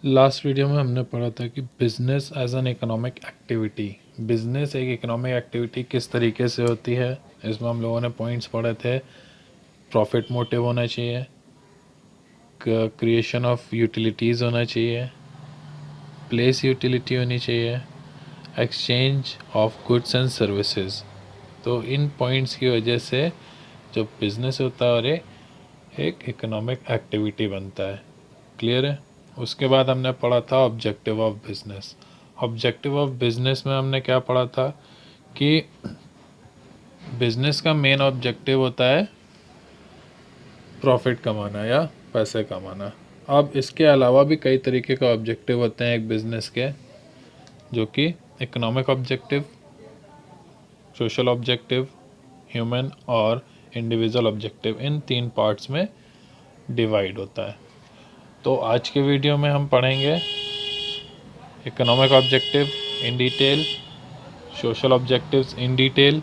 Last video में हमने पढ़ा था कि business as an economic activity, business एक इकोनॉमिक एक्टिविटी किस तरीके से होती है। इसमें हम लोगों ने पॉइंट्स पढ़े थे। प्रॉफिट मोटिव होना चाहिए, क्रिएशन ऑफ यूटिलिटीज़ होना चाहिए, प्लेस यूटिलिटी होनी चाहिए, exchange of goods and services. तो इन पॉइंट्स की वजह से जो बिजनेस होता है और एक इकोनॉमिक एक्टिविटी बनता है। क्लियर है। उसके बाद हमने पढ़ा था objective of business. Objective of business में हमने क्या पढ़ा था कि बिजनेस का मेन ऑब्जेक्टिव होता है प्रॉफिट कमाना या पैसे कमाना। अब इसके अलावा भी कई तरीके का ऑब्जेक्टिव होते हैं एक बिजनेस के, जो कि economic objective, social objective, human और इंडिविजुअल ऑब्जेक्टिव, इन 3 पार्ट्स में डिवाइड होता है। तो आज के वीडियो में हम पढ़ेंगे economic objective in detail, social objectives in detail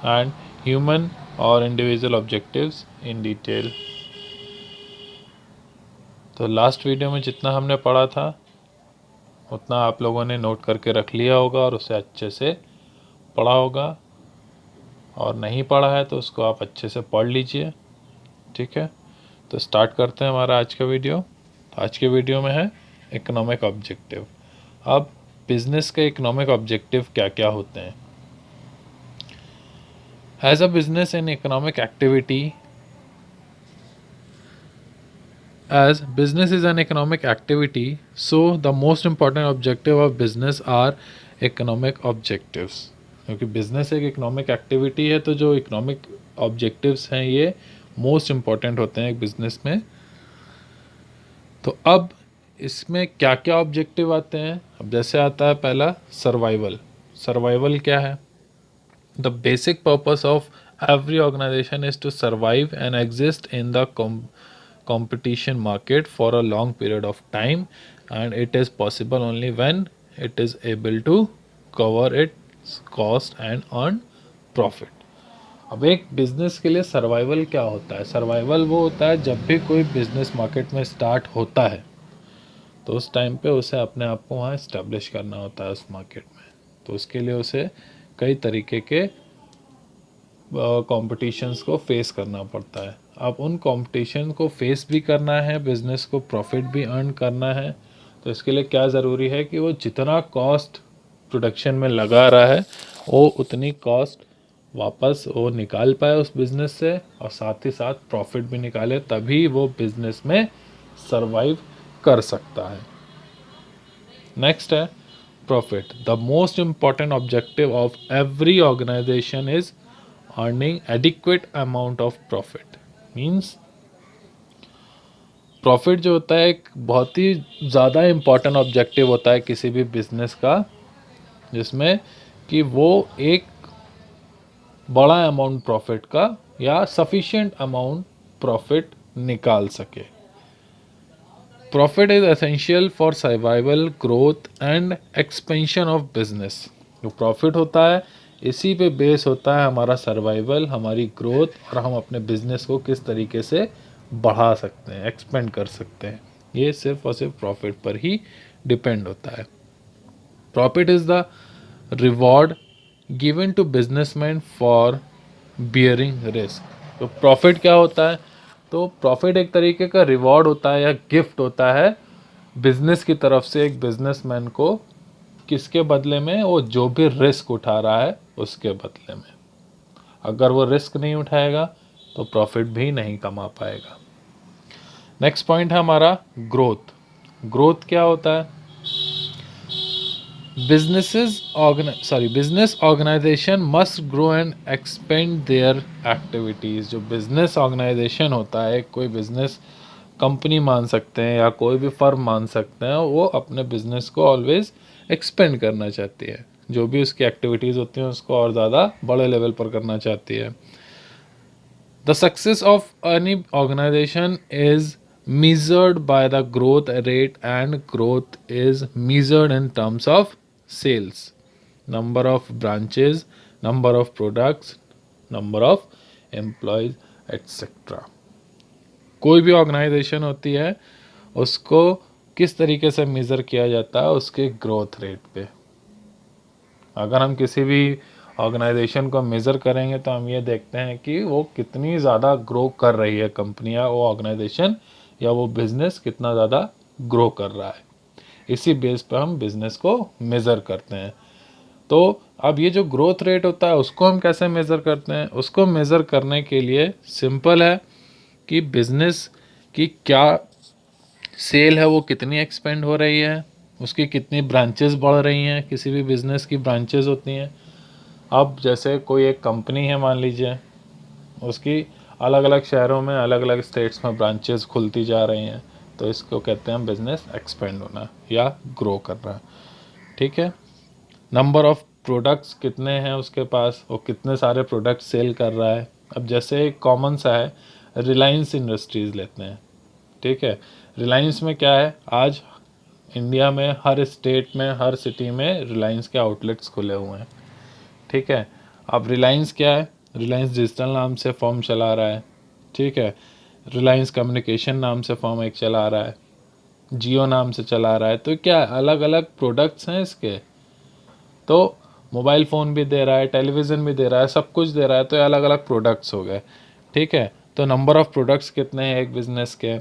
and human और इंडिविजुअल ऑब्जेक्टिव्स इन डिटेल। तो लास्ट वीडियो में जितना हमने पढ़ा था उतना आप लोगों ने नोट करके रख लिया होगा और उसे अच्छे से पढ़ा होगा, और नहीं पढ़ा है तो उसको आप अच्छे से पढ़ लीजिए। ठीक है, तो स्टार्ट करते हैं हमारा आज का वीडियो। तो आज के वीडियो में है इकोनॉमिक ऑब्जेक्टिव। अब बिजनेस के इकोनॉमिक ऑब्जेक्टिव क्या क्या होते हैं। As a business and economic activity, as business is an economic activity, so the most important objective of business are economic objectives। क्योंकि बिजनेस एक इकोनॉमिक एक्टिविटी है तो जो इकोनॉमिक ऑब्जेक्टिव्स हैं ये मोस्ट इम्पॉर्टेंट होते हैं एक बिजनेस में। तो अब इसमें क्या क्या ऑब्जेक्टिव आते हैं। अब जैसे आता है पहला सर्वाइवल। सर्वाइवल क्या है? The basic purpose of every organisation is to survive and exist in the competition market for a long period of time, and it is possible only when it is able to cover its cost and earn profit। अब एक business के लिए survival क्या होता है? Survival वो होता है जब भी कोई बिजनेस मार्केट में स्टार्ट होता है तो उस टाइम पे उसे अपने आप को वहाँ इस्टेब्लिश करना होता है उस मार्केट में। तो उसके लिए उसे कई तरीके के कॉम्पिटिशन्स को फेस करना पड़ता है। अब उन कंपटीशन को फेस भी करना है, बिजनेस को प्रॉफिट भी अर्न करना है, तो इसके लिए क्या ज़रूरी है कि वो जितना कॉस्ट प्रोडक्शन में लगा रहा है वो उतनी कॉस्ट वापस वो निकाल पाए उस बिज़नेस से, और साथ ही साथ प्रॉफिट भी निकाले, तभी वो बिज़नेस में सरवाइव कर सकता है। नेक्स्ट है profit. The most important objective of every organisation is earning adequate amount of profit. Means profit जो होता है एक बहुत ही ज़्यादा इम्पॉर्टेंट ऑब्जेक्टिव होता है किसी भी बिजनेस का, जिसमें कि वो एक बड़ा अमाउंट प्रॉफिट का या सफिशिएंट अमाउंट प्रॉफिट निकाल सके। Profit is essential for survival, growth and expansion of business. जो प्रॉफिट होता है इसी पे बेस होता है हमारा सर्वाइवल, हमारी ग्रोथ, और हम अपने बिजनेस को किस तरीके से बढ़ा सकते हैं, एक्सपेंड कर सकते हैं। ये सिर्फ और सिर्फ प्रॉफिट पर ही डिपेंड होता है। Profit is the reward given to businessman for bearing risk. तो प्रॉफिट क्या होता है? तो प्रॉफिट एक तरीके का रिवॉर्ड होता है या गिफ्ट होता है बिजनेस की तरफ से एक बिजनेसमैन को। किसके बदले में? वो जो भी रिस्क उठा रहा है उसके बदले में। अगर वो रिस्क नहीं उठाएगा तो प्रॉफिट भी नहीं कमा पाएगा। नेक्स्ट पॉइंट है हमारा ग्रोथ। ग्रोथ क्या होता है? Business organisation must grow and expand their activities. जो बिजनेस ऑर्गेनाइजेशन होता है, कोई बिजनेस कंपनी मान सकते हैं या कोई भी फर्म मान सकते हैं, वो अपने बिजनेस को ऑलवेज एक्सपेंड करना चाहती है। जो भी उसकी एक्टिविटीज़ होती हैं उसको और ज़्यादा बड़े लेवल पर करना चाहती है। The success of any organisation is measured by the growth rate, and growth is measured in terms of sales, number of branches, number of products, number of employees, etc। कोई भी ऑर्गेनाइजेशन होती है उसको किस तरीके से मेज़र किया जाता है? उसके ग्रोथ रेट पे। अगर हम किसी भी ऑर्गेनाइजेशन को मेज़र करेंगे तो हम ये देखते हैं कि वो कितनी ज़्यादा ग्रो कर रही है कंपनी या वो ऑर्गेनाइजेशन या वो बिज़नेस कितना ज़्यादा ग्रो कर रहा है। इसी बेस पे हम बिज़नेस को मेज़र करते हैं। तो अब ये जो ग्रोथ रेट होता है उसको हम कैसे मेज़र करते हैं? उसको मेज़र करने के लिए सिंपल है कि बिज़नेस की क्या सेल है, वो कितनी एक्सपेंड हो रही है, उसकी कितनी ब्रांचेस बढ़ रही हैं। किसी भी बिज़नेस की ब्रांचेस होती हैं। अब जैसे कोई एक कंपनी है मान लीजिए, उसकी अलग अलग शहरों में अलग अलग स्टेट्स में ब्रांचेस खुलती जा रही हैं, तो इसको कहते हैं बिज़नेस एक्सपेंड होना या ग्रो करना। ठीक है। नंबर ऑफ़ प्रोडक्ट्स कितने हैं उसके पास, वो कितने सारे प्रोडक्ट सेल कर रहा है। अब जैसे एक कॉमन सा है, रिलायंस इंडस्ट्रीज़ लेते हैं। ठीक है। रिलायंस में क्या है, आज इंडिया में हर स्टेट में हर सिटी में रिलायंस के आउटलेट्स खुले हुए हैं। ठीक है। अब रिलायंस क्या है, रिलायंस डिजिटल नाम से फॉर्म चला रहा है। ठीक है। रिलायंस कम्युनिकेशन नाम से फॉर्म एक चला रहा है, जियो नाम से चला रहा है। तो क्या अलग अलग प्रोडक्ट्स हैं इसके, तो मोबाइल फ़ोन भी दे रहा है, टेलीविज़न भी दे रहा है, सब कुछ दे रहा है, तो ये अलग अलग प्रोडक्ट्स हो गए। ठीक है। तो नंबर ऑफ़ प्रोडक्ट्स कितने हैं एक बिज़नेस के।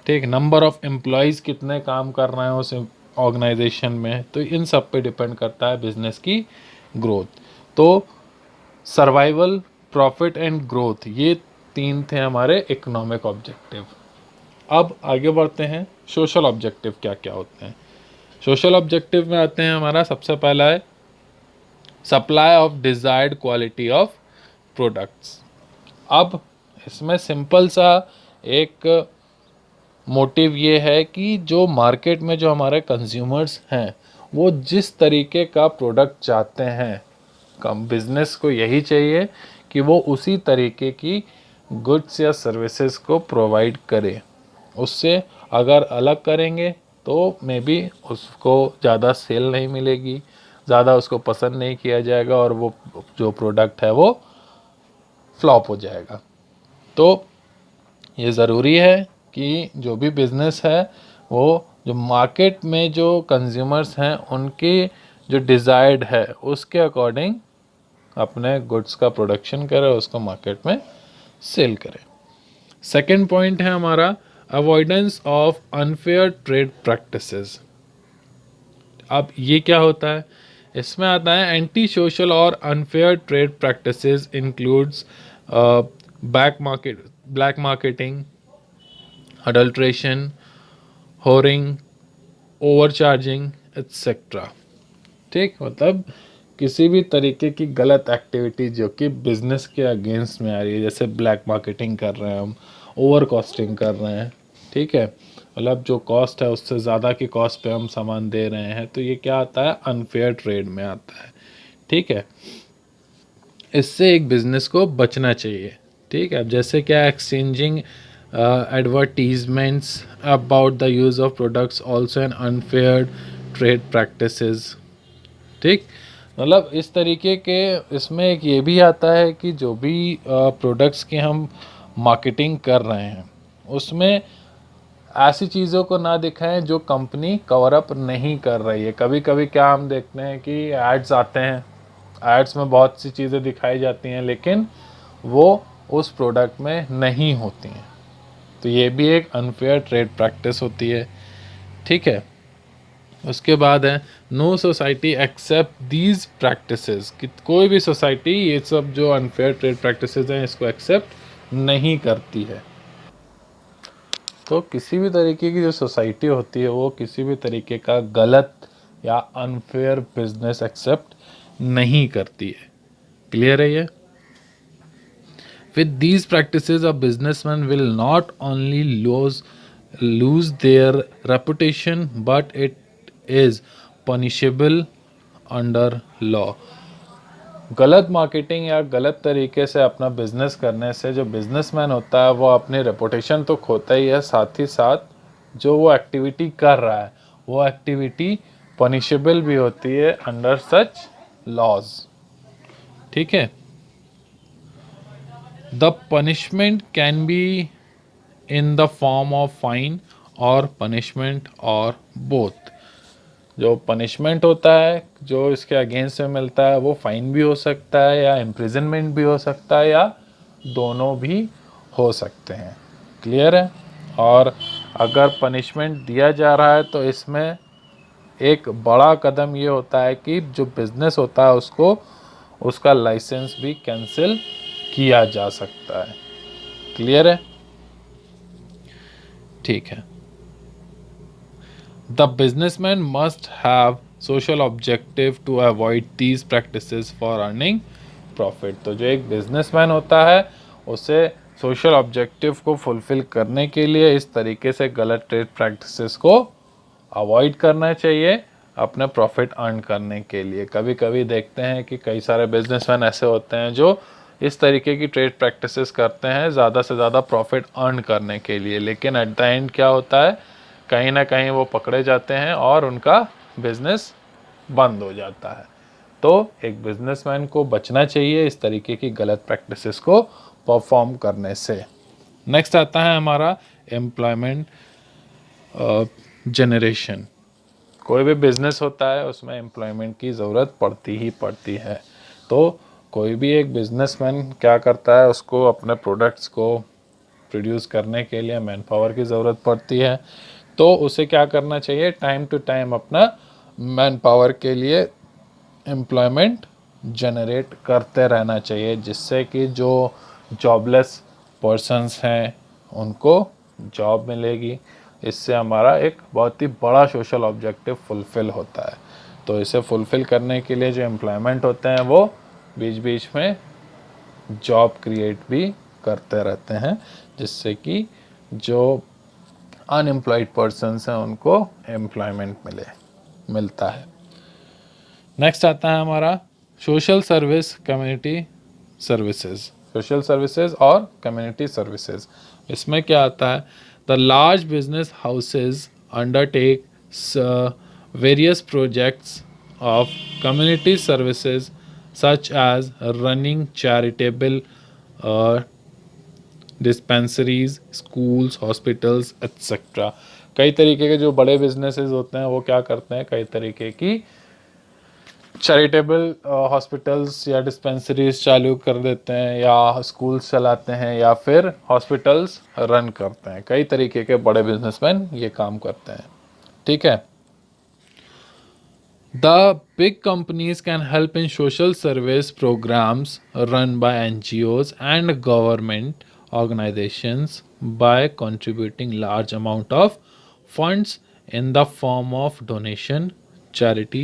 ठीक। नंबर ऑफ़ एम्प्लॉयज़ कितने काम कर रहे हैं उस ऑर्गेनाइजेशन में, तो इन सब पे डिपेंड करता है बिज़नेस की ग्रोथ। तो सर्वाइवल, प्रॉफिट एंड ग्रोथ, ये तीन थे हमारे इकोनॉमिक ऑब्जेक्टिव। अब आगे बढ़ते हैं, सोशल ऑब्जेक्टिव क्या क्या होते हैं। सोशल ऑब्जेक्टिव में आते हैं, हमारा सबसे पहला है supply of desired quality of products. अब इसमें सिंपल सा एक मोटिव ये है कि जो मार्केट में जो हमारे कंज्यूमर्स हैं वो जिस तरीके का प्रोडक्ट चाहते हैं, कम बिजनेस को यही चाहिए कि वो उसी तरीके की गुड्स या सर्विसेज को प्रोवाइड करे। उससे अगर अलग करेंगे तो मे बी उसको ज़्यादा सेल नहीं मिलेगी, ज़्यादा उसको पसंद नहीं किया जाएगा और वो जो प्रोडक्ट है वो फ्लॉप हो जाएगा। तो ये ज़रूरी है कि जो भी बिज़नेस है वो जो मार्केट में जो कंज्यूमर्स हैं उनके जो डिज़ायर्ड है उसके अकॉर्डिंग अपने गुड्स का प्रोडक्शन करे, उसको मार्केट में सेल करे। सेकेंड पॉइंट है हमारा avoidance of unfair trade practices. अब ये क्या होता है, इसमें आता है एंटी सोशल और unfair trade practices includes black marketing, adulteration, hoarding, overcharging etcetera. ठीक, मतलब किसी भी तरीके की गलत एक्टिविटी जो कि बिजनेस के अगेंस्ट में आ रही है, जैसे ब्लैक मार्केटिंग कर रहे हैं हम, ओवर कॉस्टिंग कर रहे हैं। ठीक है, मतलब जो कॉस्ट है उससे ज़्यादा की कॉस्ट पे हम सामान दे रहे हैं, तो ये क्या आता है, अनफेयर ट्रेड में आता है। ठीक है, इससे एक बिज़नेस को बचना चाहिए। ठीक है, अब जैसे क्या exchanging advertisements about the use of products also an unfair trade practices. ठीक, मतलब इस तरीके के इसमें एक ये भी आता है कि जो भी प्रोडक्ट्स की हम मार्केटिंग कर रहे हैं उसमें ऐसी चीज़ों को ना दिखाएं जो कंपनी कवर अप नहीं कर रही है। कभी कभी क्या हम देखते हैं कि एड्स आते हैं, एड्स में बहुत सी चीज़ें दिखाई जाती हैं लेकिन वो उस प्रोडक्ट में नहीं होती हैं, तो ये भी एक अनफेयर ट्रेड प्रैक्टिस होती है। ठीक है, उसके बाद है no society accept these practices, कि कोई भी सोसाइटी ये सब जो अनफेयर ट्रेड प्रैक्टिसेस हैं इसको एक्सेप्ट नहीं करती है। तो किसी भी तरीके की जो सोसाइटी होती है वो किसी भी तरीके का गलत या अनफेयर बिजनेस एक्सेप्ट नहीं करती है। क्लियर है ये? With these practices, a businessman will not only lose their reputation, but it is punishable under law. गलत मार्केटिंग या गलत तरीके से अपना बिजनेस करने से जो बिजनेसमैन होता है वो अपनी रेपुटेशन तो खोता ही है, साथ ही साथ जो वो एक्टिविटी कर रहा है वो एक्टिविटी पनिशेबल भी होती है अंडर सच लॉज। ठीक है, the punishment can be in the form of fine और पनिशमेंट और बोथ। जो पनिशमेंट होता है जो इसके अगेंस्ट में मिलता है वो फाइन भी हो सकता है या इम्प्रिजनमेंट भी हो सकता है या दोनों भी हो सकते हैं। क्लियर है? और अगर पनिशमेंट दिया जा रहा है तो इसमें एक बड़ा कदम ये होता है कि जो बिज़नेस होता है उसको उसका लाइसेंस भी कैंसिल किया जा सकता है। क्लियर है? ठीक है। The businessman must have social objective to avoid these practices for earning profit। तो जो एक बिजनेसमैन होता है उसे सोशल ऑब्जेक्टिव को फुलफिल करने के लिए इस तरीके से गलत ट्रेड प्रैक्टिसेस को अवॉइड करना चाहिए अपने प्रॉफिट अर्न करने के लिए। कभी कभी देखते हैं कि कई सारे बिजनेसमैन ऐसे होते हैं जो इस तरीके की ट्रेड प्रैक्टिसेस करते हैं ज़्यादा से ज़्यादा प्रॉफिट अर्न करने के लिए, लेकिन एट द एंड क्या होता है, कहीं ना कहीं वो पकड़े जाते हैं और उनका बिजनेस बंद हो जाता है। तो एक बिजनेसमैन को बचना चाहिए इस तरीके की गलत प्रैक्टिसेस को परफॉर्म करने से। नेक्स्ट आता है हमारा एम्प्लॉयमेंट जनरेशन। कोई भी बिजनेस होता है उसमें एम्प्लॉयमेंट की ज़रूरत पड़ती ही पड़ती है। तो कोई भी एक बिजनेसमैन क्या करता है, उसको अपने प्रोडक्ट्स को प्रोड्यूस करने के लिए मैन पावर की ज़रूरत पड़ती है। तो उसे क्या करना चाहिए, टाइम टू टाइम अपना मैन पावर के लिए एम्प्लॉयमेंट जनरेट करते रहना चाहिए, जिससे कि जो जॉबलेस पर्सन्स हैं उनको जॉब मिलेगी। इससे हमारा एक बहुत ही बड़ा सोशल ऑब्जेक्टिव फुलफ़िल होता है। तो इसे फुलफ़िल करने के लिए जो एम्प्लॉयमेंट होते हैं वो बीच बीच में जॉब क्रिएट भी करते रहते हैं, जिससे कि जो अनएम्प्लॉयड पर्सन्स हैं उनको एम्प्लॉयमेंट मिलता है। नेक्स्ट आता है हमारा social service community services. Social services और कम्युनिटी सर्विसेज, इसमें क्या आता है, the large business houses undertake various projects of community services such as running charitable dispensaries, schools, hospitals etcetera. कई तरीके के जो बड़े बिजनेसेस होते हैं वो क्या करते हैं, कई तरीके की चैरिटेबल हॉस्पिटल्स या डिस्पेंसरीज चालू कर देते हैं या स्कूल्स चलाते हैं या फिर हॉस्पिटल्स रन करते हैं। कई तरीके के बड़े बिजनेसमैन ये काम करते हैं। ठीक है। The big companies can help in social service programs run by NGOs and government organizations by contributing large amount of funds in the form of donation, charity,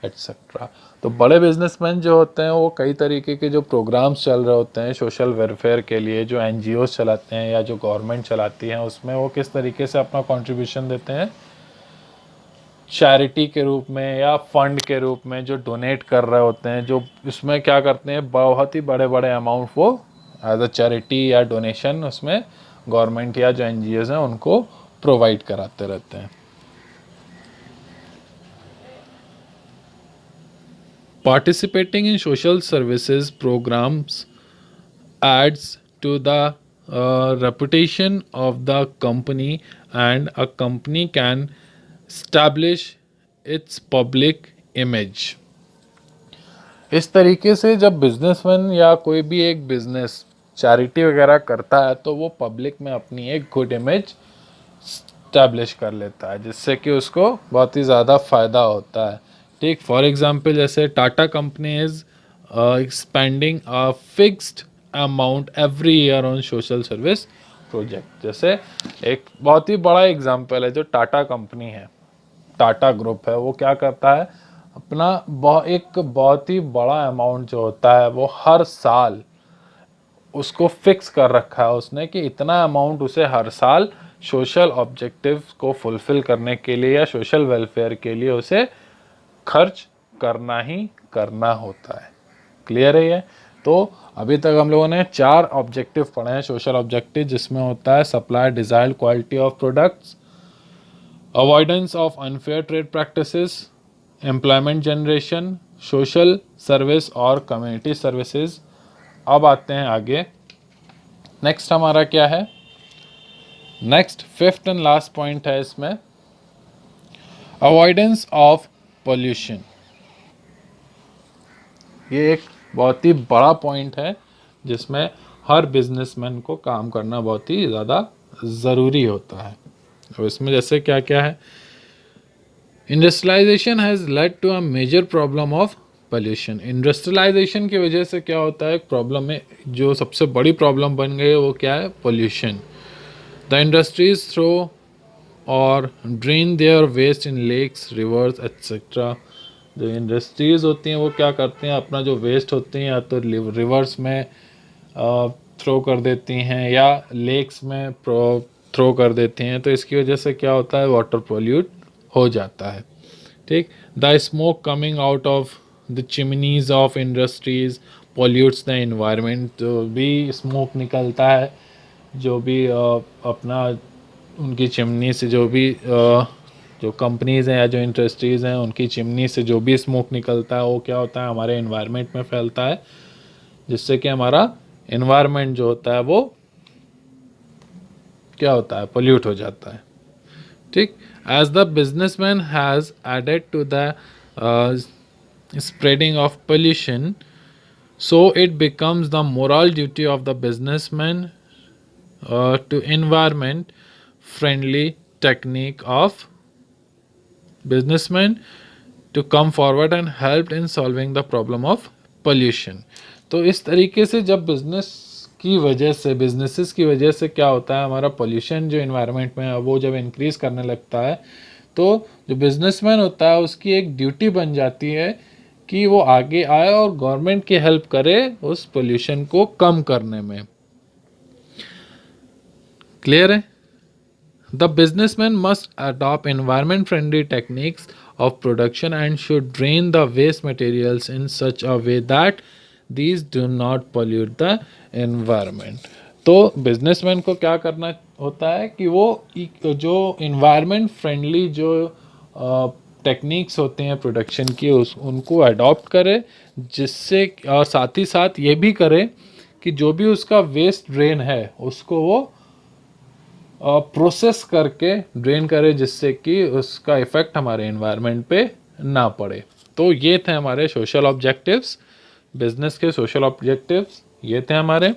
etc. तो बड़े बिजनेसमैन जो होते हैं वो कई तरीके के जो प्रोग्राम्स चल रहे होते हैं सोशल वेलफेयर के लिए, जो NGOs चलाते हैं या जो गवर्नमेंट चलाती हैं, उसमें वो किस तरीके से अपना कंट्रीब्यूशन देते हैं, चैरिटी के रूप में या फंड के रूप में जो डोनेट कर रहे होते हैं। जो इसमें क्या करते हैं, बहुत ही बड़े बड़े अमाउंट वो एज अ चैरिटी या डोनेशन उसमें गवर्नमेंट या जो NGOs हैं उनको प्रोवाइड कराते रहते हैं। Participating in social services programmes adds to the reputation of the company, and a company can establish its public image। इस तरीके से जब बिजनेसमैन या कोई भी एक बिजनेस चैरिटी वगैरह करता है तो वो पब्लिक में अपनी एक गुड इमेज स्टैब्लिश कर लेता है, जिससे कि उसको बहुत ही ज़्यादा फ़ायदा होता है। ठीक, फॉर एग्जांपल जैसे Tata company is expanding a fixed amount every year on social service project. जैसे एक बहुत ही बड़ा एग्जांपल है जो टाटा कंपनी है, टाटा ग्रुप है, वो क्या करता है, अपना एक बहुत ही बड़ा अमाउंट जो होता है वो हर साल उसको फिक्स कर रखा है उसने कि इतना अमाउंट उसे हर साल सोशल ऑब्जेक्टिव को फुलफिल करने के लिए या सोशल वेलफेयर के लिए उसे खर्च करना ही करना होता है। क्लियर है ये? तो अभी तक हम लोगों ने 4 ऑब्जेक्टिव पढ़े हैं सोशल ऑब्जेक्टिव, जिसमें होता है supply desired quality of products, avoidance of unfair trade practices, employment generation, social service और कम्युनिटी सर्विसेज। अब आते हैं आगे, नेक्स्ट हमारा क्या है, next fifth and last point है इसमें, अवॉइडेंस ऑफ पोल्यूशन। ये एक बहुत ही बड़ा पॉइंट है जिसमें हर बिजनेसमैन को काम करना बहुत ही ज़्यादा ज़रूरी होता है। और इसमें जैसे क्या क्या है, industrialisation has led to a major problem of pollution. Industrialisation की वजह से क्या होता है, प्रॉब्लम है, जो सबसे बड़ी प्रॉब्लम बन गई है वो क्या है, पोल्यूशन। द इंडस्ट्रीज थ्रो और drain their waste in lakes, rivers etcetera. जो इंडस्ट्रीज़ होती हैं वो क्या करते हैं, अपना जो वेस्ट होते हैं या तो रिवर्स में थ्रो कर देती हैं या लेक्स में थ्रो कर देती हैं। तो इसकी वजह से क्या होता है, वाटर पोल्यूट हो जाता है। ठीक, the smoke coming out of the chimneys of industries pollutes the environment. जो भी स्मोक निकलता है, जो भी अपना उनकी चिमनी से जो भी जो कंपनीज़ हैं या जो इंडस्ट्रीज़ हैं उनकी चिमनी से जो भी स्मोक निकलता है वो क्या होता है, हमारे इन्वायरमेंट में फैलता है, जिससे कि हमारा इन्वायरमेंट जो होता है वो क्या होता है, पोल्यूट हो जाता है। ठीक, as the businessman has added to the spreading of pollution, so it becomes the moral duty of the businessman to environment friendly technique of businessmen to come forward and help in solving the problem of pollution। तो इस तरीके से जब businesses की वजह से क्या होता है, हमारा पोल्यूशन जो इन्वायरमेंट में है वो जब इंक्रीज करने लगता है, तो जो बिजनेसमैन होता है उसकी एक ड्यूटी बन जाती है कि वो आगे आए और गवर्नमेंट की हेल्प करे उस पोल्यूशन को कम करने में। क्लियर है? The businessman must adopt environment friendly techniques of production and should drain the waste materials in such a way that these do not pollute the environment। तो बिजनेसमैन को क्या करना होता है कि वो जो इन्वायरमेंट फ्रेंडली जो टेक्निक्स होते हैं प्रोडक्शन की उनको अडॉप्ट करे, जिससे और साथ ही साथ ये भी करे कि जो भी उसका वेस्ट ड्रेन है उसको वो प्रोसेस करके ड्रेन करे, जिससे कि उसका इफ़ेक्ट हमारे इन्वायरमेंट पे ना पड़े। तो ये थे हमारे सोशल ऑब्जेक्टिव्स, बिजनेस के सोशल ऑब्जेक्टिव्स ये थे हमारे।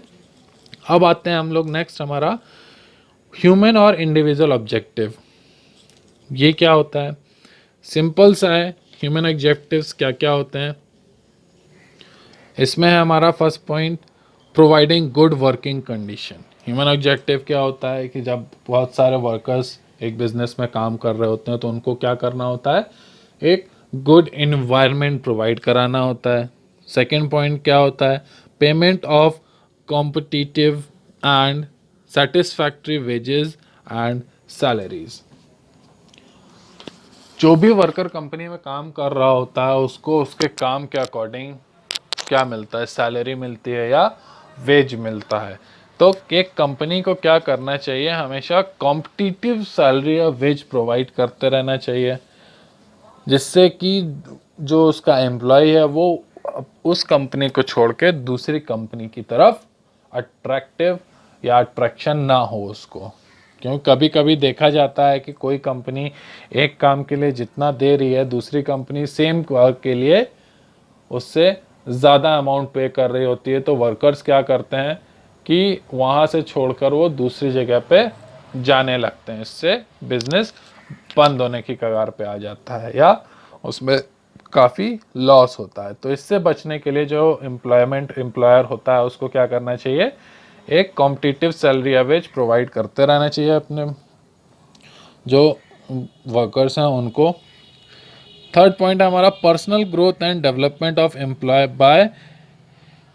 अब आते हैं हम लोग नेक्स्ट हमारा ह्यूमन और इंडिविजुअल ऑब्जेक्टिव। ये क्या होता है, सिंपल सा है। ह्यूमन ऑब्जेक्टिव्स क्या क्या होते हैं, इसमें है हमारा first point, providing good working condition. Human objective क्या होता है कि जब बहुत सारे वर्कर्स एक बिजनेस में काम कर रहे होते हैं तो उनको क्या करना होता है, एक गुड इन्वायरमेंट प्रोवाइड कराना होता है। सेकेंड पॉइंट क्या होता है, payment of competitive and satisfactory wages and salaries. जो भी वर्कर कंपनी में काम कर रहा होता है उसको उसके काम के अकॉर्डिंग क्या मिलता है, सैलरी मिलती है या वेज मिलता है। तो एक कंपनी को क्या करना चाहिए, हमेशा कॉम्पिटिटिव सैलरी या वेज प्रोवाइड करते रहना चाहिए, जिससे कि जो उसका एम्प्लॉय है वो उस कंपनी को छोड़ के दूसरी कंपनी की तरफ अट्रैक्टिव या अट्रैक्शन ना हो उसको। क्योंकि कभी कभी देखा जाता है कि कोई कंपनी एक काम के लिए जितना दे रही है दूसरी कंपनी सेम वर्क के लिए उससे ज़्यादा अमाउंट पे कर रही होती है, तो वर्कर्स क्या करते हैं कि वहाँ से छोड़कर वो दूसरी जगह पे जाने लगते हैं। इससे बिजनेस बंद होने की कगार पे आ जाता है या उसमें काफ़ी लॉस होता है। तो इससे बचने के लिए जो एम्प्लॉयर होता है उसको क्या करना चाहिए, एक कॉम्पिटिटिव सैलरी या वेज प्रोवाइड करते रहना चाहिए अपने जो वर्कर्स हैं उनको। थर्ड पॉइंट है हमारा personal growth and development of employee by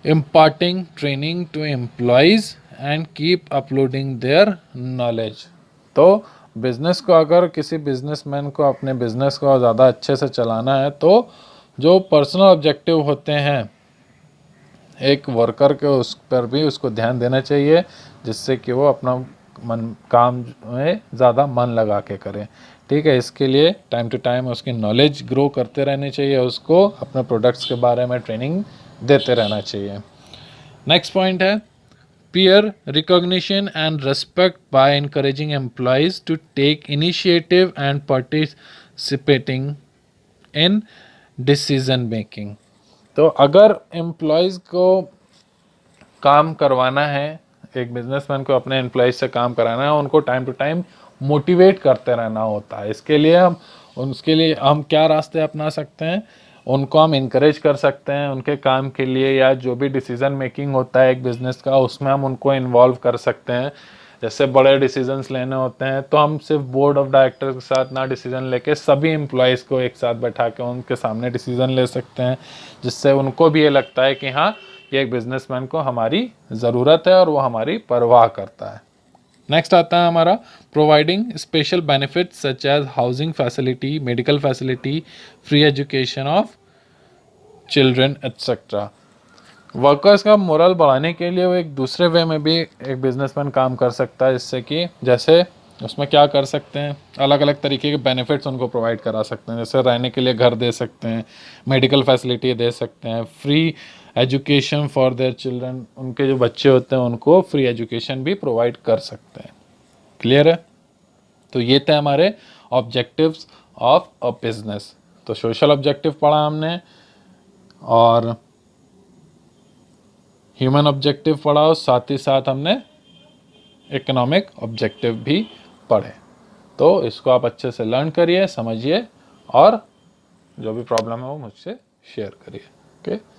imparting training to employees and keep uploading their knowledge. तो बिज़नेस को अगर किसी बिजनेसमैन को अपने बिजनेस को ज़्यादा अच्छे से चलाना है तो जो पर्सनल ऑब्जेक्टिव होते हैं एक वर्कर के उस पर भी उसको ध्यान देना चाहिए, जिससे कि वो अपना काम में ज़्यादा मन लगा के करें। ठीक है, इसके लिए टाइम टू टाइम उसकी नॉलेज ग्रो करते रहनी चाहिए, उसको अपने प्रोडक्ट्स के बारे में ट्रेनिंग देते रहना चाहिए। नेक्स्ट पॉइंट है peer recognition and respect by encouraging employees to take initiative and participating in decision making. तो अगर एम्प्लॉयज़ को काम करवाना है, एक बिजनेसमैन को अपने एम्प्लॉयज़ से काम कराना है, उनको टाइम टू टाइम मोटिवेट करते रहना होता है। उसके लिए हम क्या रास्ते अपना सकते हैं, उनको हम इनकरेज कर सकते हैं उनके काम के लिए, या जो भी डिसीज़न मेकिंग होता है एक बिज़नेस का उसमें हम उनको इन्वॉल्व कर सकते हैं। जैसे बड़े डिसीजंस लेने होते हैं तो हम सिर्फ बोर्ड ऑफ डायरेक्टर्स के साथ ना डिसीजन लेके सभी एम्प्लॉयज़ को एक साथ बैठा के उनके सामने डिसीजन ले सकते हैं, जिससे उनको भी ये लगता है कि हाँ, ये एक बिजनेसमैन को हमारी ज़रूरत है और वो हमारी परवाह करता है। नेक्स्ट आता है हमारा providing special benefits such as housing facility, medical facility, free education of children etcetera. Workers का मोरल बढ़ाने के लिए वो एक दूसरे वे में भी एक बिजनेसमैन काम कर सकता है, जिससे कि जैसे उसमें क्या कर सकते हैं, अलग अलग तरीके के बेनिफिट्स उनको प्रोवाइड करा सकते हैं। जैसे रहने के लिए घर दे सकते हैं, मेडिकल फैसिलिटी दे सकते हैं, free education for their children, उनके जो बच्चे होते हैं उनको फ्री एजुकेशन भी प्रोवाइड कर सकते हैं। क्लियर है? तो ये थे हमारे ऑब्जेक्टिव्स ऑफ अ बिजनेस। तो सोशल ऑब्जेक्टिव पढ़ा हमने और ह्यूमन ऑब्जेक्टिव पढ़ा, और साथ ही साथ हमने इकोनॉमिक ऑब्जेक्टिव भी पढ़े। तो इसको आप अच्छे से लर्न करिए, समझिए, और जो भी प्रॉब्लम है वो मुझसे शेयर करिए। ओके।